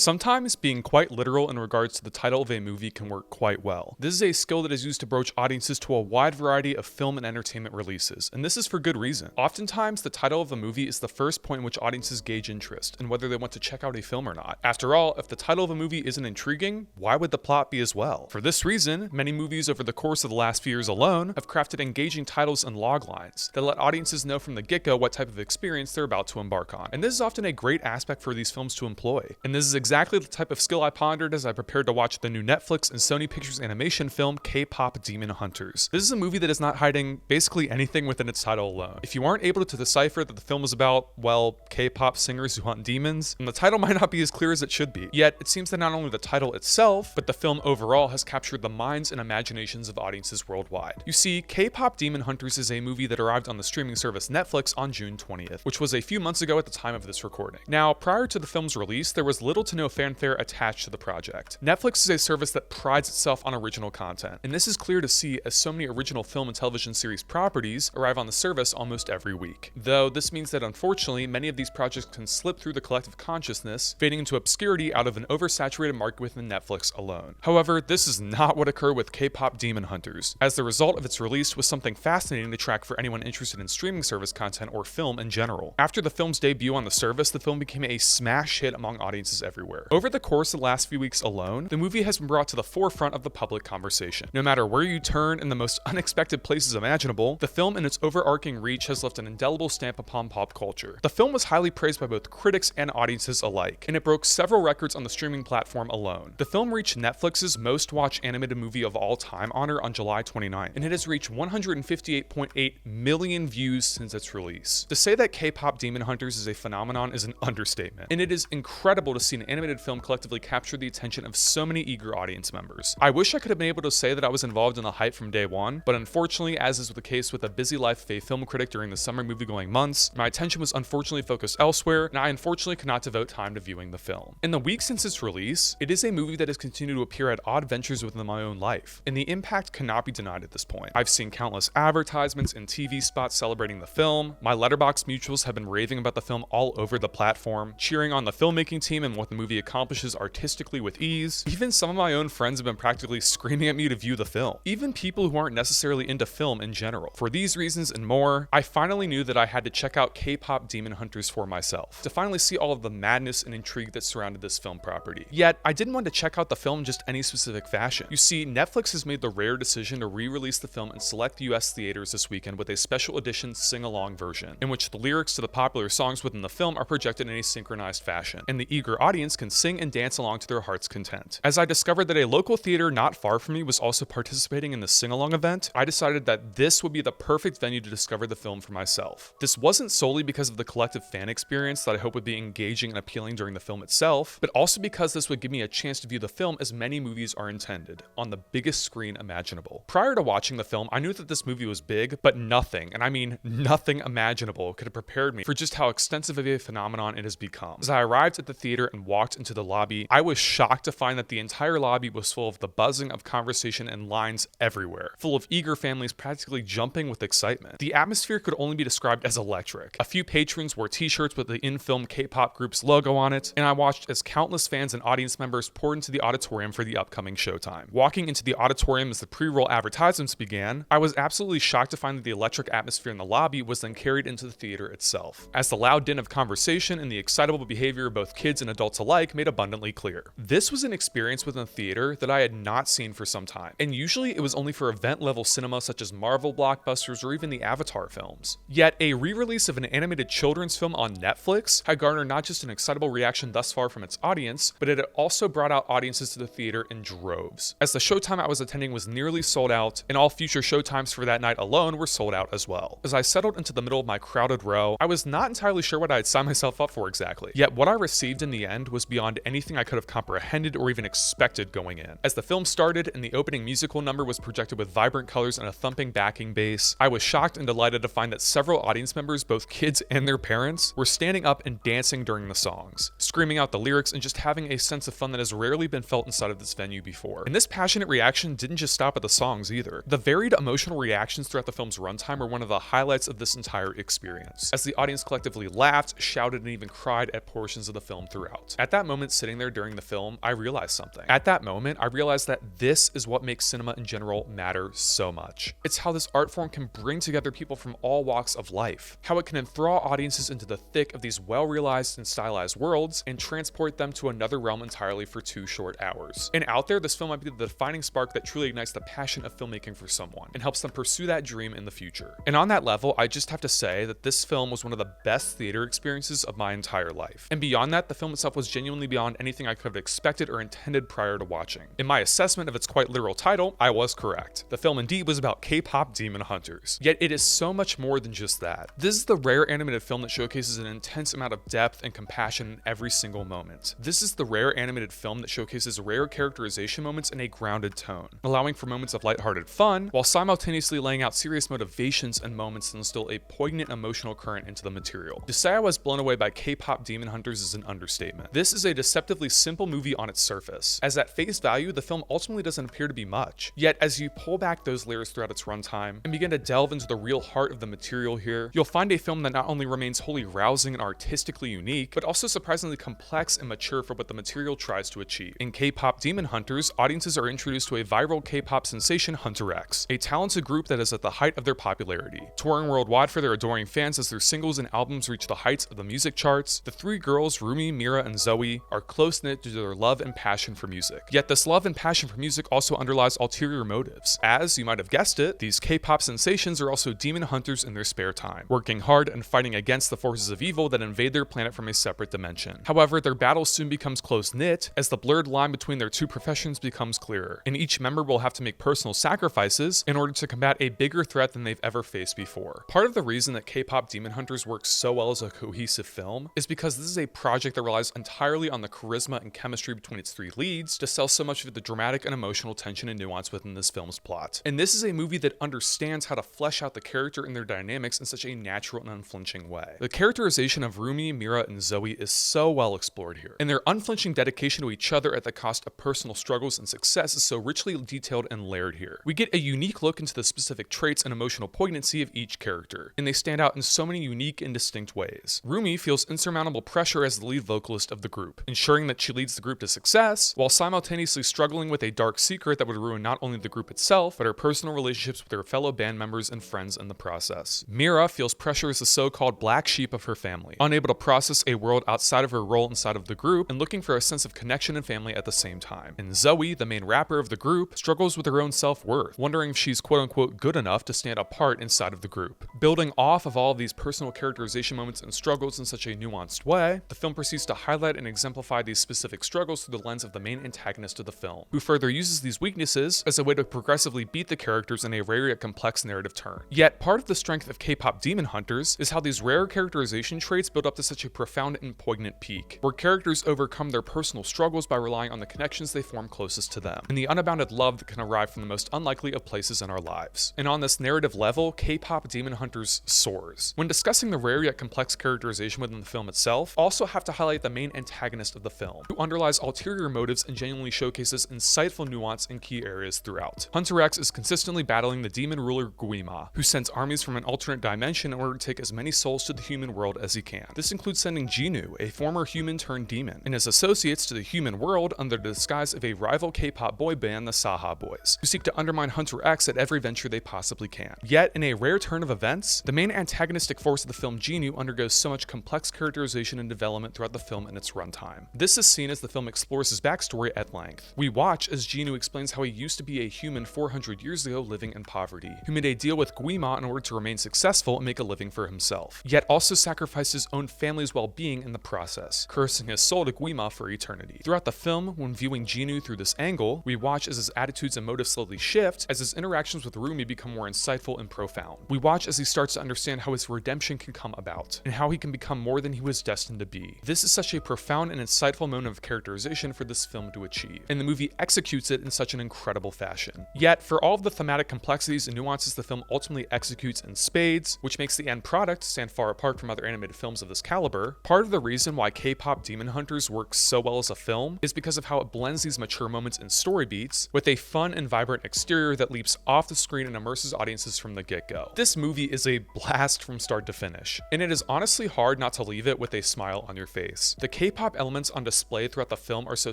Sometimes being quite literal in regards to the title of a movie can work quite well. This is a skill that is used to broach audiences to a wide variety of film and entertainment releases, and this is for good reason. Oftentimes, the title of a movie is the first point in which audiences gauge interest and whether they want to check out a film or not. After all, if the title of a movie isn't intriguing, why would the plot be as well? For this reason, many movies over the course of the last few years alone have crafted engaging titles and log lines that let audiences know from the get-go what type of experience they're about to embark on. And this is often a great aspect for these films to employ. And this is exactly the type of skill I pondered as I prepared to watch the new Netflix and Sony Pictures animation film K-Pop Demon Hunters. This is a movie that is not hiding basically anything within its title alone. If you aren't able to decipher that the film is about, well, K-pop singers who hunt demons, then the title might not be as clear as it should be. Yet, it seems that not only the title itself, but the film overall has captured the minds and imaginations of audiences worldwide. You see, K-Pop Demon Hunters is a movie that arrived on the streaming service Netflix on June 20th, which was a few months ago at the time of this recording. Now, prior to the film's release, there was little to no fanfare attached to the project. Netflix is a service that prides itself on original content, and this is clear to see as so many original film and television series properties arrive on the service almost every week. Though this means that unfortunately, many of these projects can slip through the collective consciousness, fading into obscurity out of an oversaturated market within Netflix alone. However, this is not what occurred with K-Pop Demon Hunters, as the result of its release was something fascinating to track for anyone interested in streaming service content or film in general. After the film's debut on the service, the film became a smash hit among audiences everywhere. Over the course of the last few weeks alone, the movie has been brought to the forefront of the public conversation. No matter where you turn in the most unexpected places imaginable, the film and its overarching reach has left an indelible stamp upon pop culture. The film was highly praised by both critics and audiences alike, and it broke several records on the streaming platform alone. The film reached Netflix's most watched animated movie of all time honor on July 29th, and it has reached 158.8 million views since its release. To say that K-Pop Demon Hunters is a phenomenon is an understatement, and it is incredible to see an animated film collectively capture the attention of so many eager audience members. I wish I could have been able to say that I was involved in the hype from day one, but unfortunately, as is the case with a busy life of a film critic during the summer movie-going months, my attention was unfortunately focused elsewhere, and I unfortunately could not devote time to viewing the film. In the weeks since its release, it is a movie that has continued to appear at odd ventures within my own life, and the impact cannot be denied at this point. I've seen countless advertisements and TV spots celebrating the film. My Letterboxd mutuals have been raving about the film all over the platform, cheering on the filmmaking team and what the movie accomplishes artistically with ease. Even some of my own friends have been practically screaming at me to view the film. Even people who aren't necessarily into film in general. For these reasons and more, I finally knew that I had to check out K-Pop Demon Hunters for myself, to finally see all of the madness and intrigue that surrounded this film property. Yet, I didn't want to check out the film in just any specific fashion. You see, Netflix has made the rare decision to re-release the film in select US theaters this weekend with a special edition sing-along version, in which the lyrics to the popular songs within the film are projected in a synchronized fashion, and the eager audience can sing and dance along to their heart's content. As I discovered that a local theater not far from me was also participating in the sing-along event, I decided that this would be the perfect venue to discover the film for myself. This wasn't solely because of the collective fan experience that I hope would be engaging and appealing during the film itself, but also because this would give me a chance to view the film as many movies are intended, on the biggest screen imaginable. Prior to watching the film, I knew that this movie was big, but nothing, and I mean nothing imaginable, could have prepared me for just how extensive of a phenomenon it has become. As I arrived at the theater and walked into the lobby, I was shocked to find that the entire lobby was full of the buzzing of conversation and lines everywhere, full of eager families practically jumping with excitement. The atmosphere could only be described as electric. A few patrons wore t-shirts with the in-film K-pop group's logo on it, and I watched as countless fans and audience members poured into the auditorium for the upcoming showtime. Walking into the auditorium as the pre-roll advertisements began, I was absolutely shocked to find that the electric atmosphere in the lobby was then carried into the theater itself, as the loud din of conversation and the excitable behavior of both kids and adults alike made abundantly clear. This was an experience within a theater that I had not seen for some time, and usually it was only for event-level cinema such as Marvel blockbusters or even the Avatar films. Yet, a re-release of an animated children's film on Netflix had garnered not just an excitable reaction thus far from its audience, but it had also brought out audiences to the theater in droves, as the showtime I was attending was nearly sold out, and all future showtimes for that night alone were sold out as well. As I settled into the middle of my crowded row, I was not entirely sure what I had signed myself up for exactly. Yet what I received in the end was beyond anything I could have comprehended or even expected going in. As the film started and the opening musical number was projected with vibrant colors and a thumping backing bass, I was shocked and delighted to find that several audience members, both kids and their parents, were standing up and dancing during the songs, screaming out the lyrics and just having a sense of fun that has rarely been felt inside of this venue before. And this passionate reaction didn't just stop at the songs either. The varied emotional reactions throughout the film's runtime were one of the highlights of this entire experience, as the audience collectively laughed, shouted, and even cried at portions of the film throughout. At that moment sitting there during the film, I realized something. At that moment, I realized that this is what makes cinema in general matter so much. It's how this art form can bring together people from all walks of life, how it can enthrall audiences into the thick of these well-realized and stylized worlds and transport them to another realm entirely for 2 short hours. And out there, this film might be the defining spark that truly ignites the passion of filmmaking for someone and helps them pursue that dream in the future. And on that level, I just have to say that this film was one of the best theater experiences of my entire life. And beyond that, the film itself was genuinely beyond anything I could have expected or intended prior to watching. In my assessment of its quite literal title, I was correct. The film indeed was about K-pop Demon Hunters. Yet it is so much more than just that. This is the rare animated film that showcases an intense amount of depth and compassion in every single moment. This is the rare animated film that showcases rare characterization moments in a grounded tone, allowing for moments of lighthearted fun, while simultaneously laying out serious motivations and moments that instill a poignant emotional current into the material. To say I was blown away by K-pop Demon Hunters is an understatement. This is a deceptively simple movie on its surface, as at face value, the film ultimately doesn't appear to be much. Yet, as you pull back those layers throughout its runtime and begin to delve into the real heart of the material here, you'll find a film that not only remains wholly rousing and artistically unique, but also surprisingly complex and mature for what the material tries to achieve. In K-pop Demon Hunters, audiences are introduced to a viral K-pop sensation, Hunter X, a talented group that is at the height of their popularity. Touring worldwide for their adoring fans as their singles and albums reach the heights of the music charts, the 3 girls, Rumi, Mira, and Zoe, are close-knit due to their love and passion for music. Yet this love and passion for music also underlies ulterior motives, as, you might have guessed it, these K-pop sensations are also demon hunters in their spare time, working hard and fighting against the forces of evil that invade their planet from a separate dimension. However, their battle soon becomes close-knit as the blurred line between their 2 professions becomes clearer, and each member will have to make personal sacrifices in order to combat a bigger threat than they've ever faced before. Part of the reason that K-pop Demon Hunters works so well as a cohesive film is because this is a project that relies entirely on the charisma and chemistry between its 3 leads to sell so much of the dramatic and emotional tension and nuance within this film's plot. And this is a movie that understands how to flesh out the character and their dynamics in such a natural and unflinching way. The characterization of Rumi, Mira, and Zoe is so well explored here, and their unflinching dedication to each other at the cost of personal struggles and success is so richly detailed and layered here. We get a unique look into the specific traits and emotional poignancy of each character, and they stand out in so many unique and distinct ways. Rumi feels insurmountable pressure as the lead vocalist of the group, ensuring that she leads the group to success, while simultaneously struggling with a dark secret that would ruin not only the group itself, but her personal relationships with her fellow band members and friends in the process. Mira feels pressure as the so-called black sheep of her family, unable to process a world outside of her role inside of the group, and looking for a sense of connection and family at the same time. And Zoe, the main rapper of the group, struggles with her own self-worth, wondering if she's quote-unquote good enough to stand apart inside of the group. Building off of all of these personal characterization moments and struggles in such a nuanced way, the film proceeds to highlight and exemplify these specific struggles through the lens of the main antagonist of the film, who further uses these weaknesses as a way to progressively beat the characters in a rare yet complex narrative turn. Yet, part of the strength of K-pop Demon Hunters is how these rare characterization traits build up to such a profound and poignant peak, where characters overcome their personal struggles by relying on the connections they form closest to them, and the unbounded love that can arrive from the most unlikely of places in our lives. And on this narrative level, K-pop Demon Hunters soars. When discussing the rare yet complex characterization within the film itself, also have to highlight the main antagonist of the film, who underlies ulterior motives and genuinely showcases insightful nuance in key areas throughout. Hunter X is consistently battling the demon ruler Guima, who sends armies from an alternate dimension in order to take as many souls to the human world as he can. This includes sending Jinu, a former human turned demon, and his associates to the human world under the disguise of a rival K-pop boy band, the Saha Boys, who seek to undermine Hunter X at every venture they possibly can. Yet, in a rare turn of events, the main antagonistic force of the film, Jinu, undergoes so much complex characterization and development throughout the film and its runtime. This is seen as the film explores his backstory at length. We watch as Jinu explains how he used to be a human 400 years ago living in poverty, who made a deal with Guima in order to remain successful and make a living for himself, yet also sacrificed his own family's well-being in the process, cursing his soul to Guima for eternity. Throughout the film, when viewing Jinu through this angle, we watch as his attitudes and motives slowly shift, as his interactions with Rumi become more insightful and profound. We watch as he starts to understand how his redemption can come about, and how he can become more than he was destined to be. This is such a profound and insightful moment of characterization for this film to achieve, and the movie executes it in such an incredible fashion. Yet, for all of the thematic complexities and nuances the film ultimately executes in spades, which makes the end product stand far apart from other animated films of this caliber, part of the reason why K-pop Demon Hunters works so well as a film is because of how it blends these mature moments and story beats with a fun and vibrant exterior that leaps off the screen and immerses audiences from the get-go. This movie is a blast from start to finish, and it is honestly hard not to leave it with a smile on your face. The K-pop K-pop elements on display throughout the film are so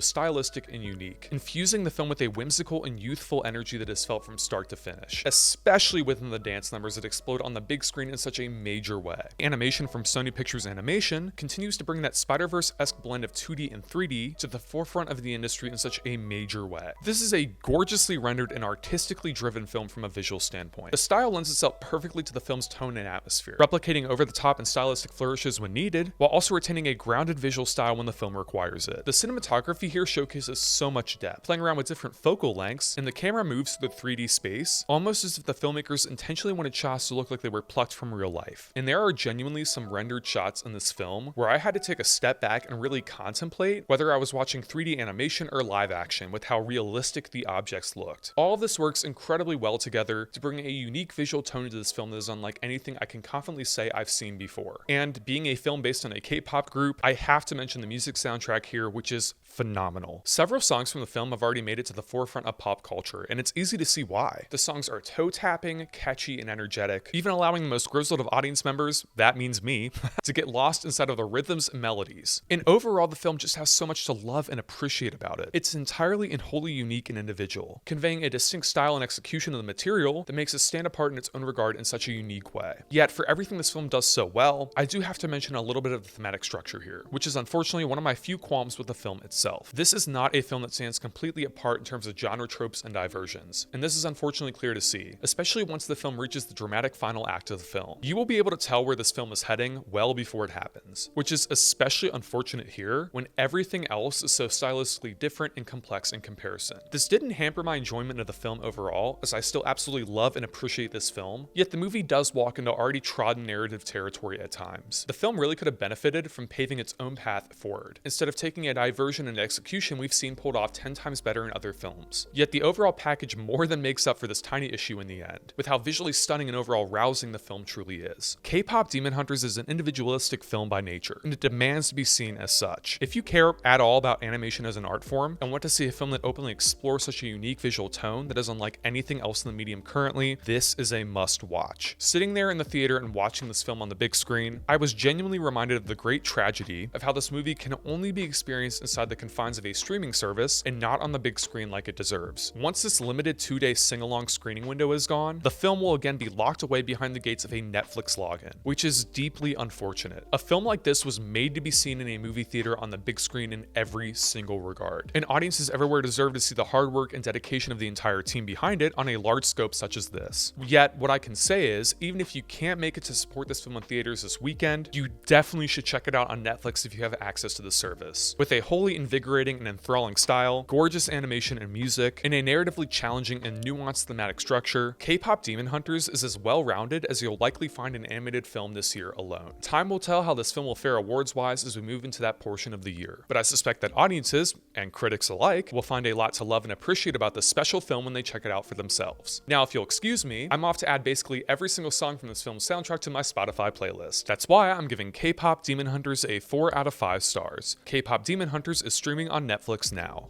stylistic and unique, infusing the film with a whimsical and youthful energy that is felt from start to finish, especially within the dance numbers that explode on the big screen in such a major way. Animation from Sony Pictures Animation continues to bring that Spider-Verse-esque blend of 2D and 3D to the forefront of the industry in such a major way. This is a gorgeously rendered and artistically driven film from a visual standpoint. The style lends itself perfectly to the film's tone and atmosphere, replicating over-the-top and stylistic flourishes when needed, while also retaining a grounded visual style when the film requires it. The cinematography here showcases so much depth, playing around with different focal lengths, and the camera moves through the 3D space, almost as if the filmmakers intentionally wanted shots to look like they were plucked from real life. And there are genuinely some rendered shots in this film where I had to take a step back and really contemplate whether I was watching 3D animation or live action with how realistic the objects looked. All of this works incredibly well together to bring a unique visual tone to this film that is unlike anything I can confidently say I've seen before. And being a film based on a K-pop group, I have to mention the music soundtrack here, which is phenomenal. Several songs from the film have already made it to the forefront of pop culture, and it's easy to see why. The songs are toe-tapping, catchy, and energetic, even allowing the most grizzled of audience members, that means me, to get lost inside of the rhythms and melodies. And overall, the film just has so much to love and appreciate about it. It's entirely and wholly unique and individual, conveying a distinct style and execution of the material that makes it stand apart in its own regard in such a unique way. Yet, for everything this film does so well, I do have to mention a little bit of the thematic structure here, which is unfortunately one of my few qualms with the film itself. This is not a film that stands completely apart in terms of genre tropes and diversions, and this is unfortunately clear to see, especially once the film reaches the dramatic final act of the film. You will be able to tell where this film is heading well before it happens, which is especially unfortunate here when everything else is so stylistically different and complex in comparison. This didn't hamper my enjoyment of the film overall, as I still absolutely love and appreciate this film, yet the movie does walk into already trodden narrative territory at times. The film really could have benefited from paving its own path forward, instead of taking a diversion and execution we've seen pulled off 10 times better in other films. Yet the overall package more than makes up for this tiny issue in the end, with how visually stunning and overall rousing the film truly is. K-pop Demon Hunters is an individualistic film by nature, and it demands to be seen as such. If you care at all about animation as an art form, and want to see a film that openly explores such a unique visual tone that is unlike anything else in the medium currently, this is a must-watch. Sitting there in the theater and watching this film on the big screen, I was genuinely reminded of the great tragedy of how this movie can only be experienced inside the confines of a streaming service and not on the big screen like it deserves. Once this limited 2-day sing-along screening window is gone, the film will again be locked away behind the gates of a Netflix login, which is deeply unfortunate. A film like this was made to be seen in a movie theater on the big screen in every single regard, and audiences everywhere deserve to see the hard work and dedication of the entire team behind it on a large scope such as this. Yet, what I can say is, even if you can't make it to support this film in theaters this weekend, you definitely should check it out on Netflix if you have access to the service. With a wholly invigorating and enthralling style, gorgeous animation and music, and a narratively challenging and nuanced thematic structure, K-pop Demon Hunters is as well-rounded as you'll likely find an animated film this year alone. Time will tell how this film will fare awards-wise as we move into that portion of the year, but I suspect that audiences, and critics alike, will find a lot to love and appreciate about this special film when they check it out for themselves. Now, if you'll excuse me, I'm off to add basically every single song from this film's soundtrack to my Spotify playlist. That's why I'm giving K-pop Demon Hunters a 4 out of 5 stars. K-pop Demon Hunters is streaming on Netflix now.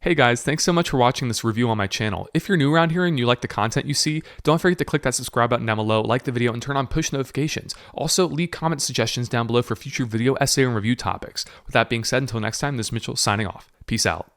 Hey guys, thanks so much for watching this review on my channel. If you're new around here and you like the content you see, don't forget to click that subscribe button down below, like the video, and turn on push notifications. Also, leave comment suggestions down below for future video, essay, and review topics. With that being said, until next time, this is Mitchell signing off. Peace out.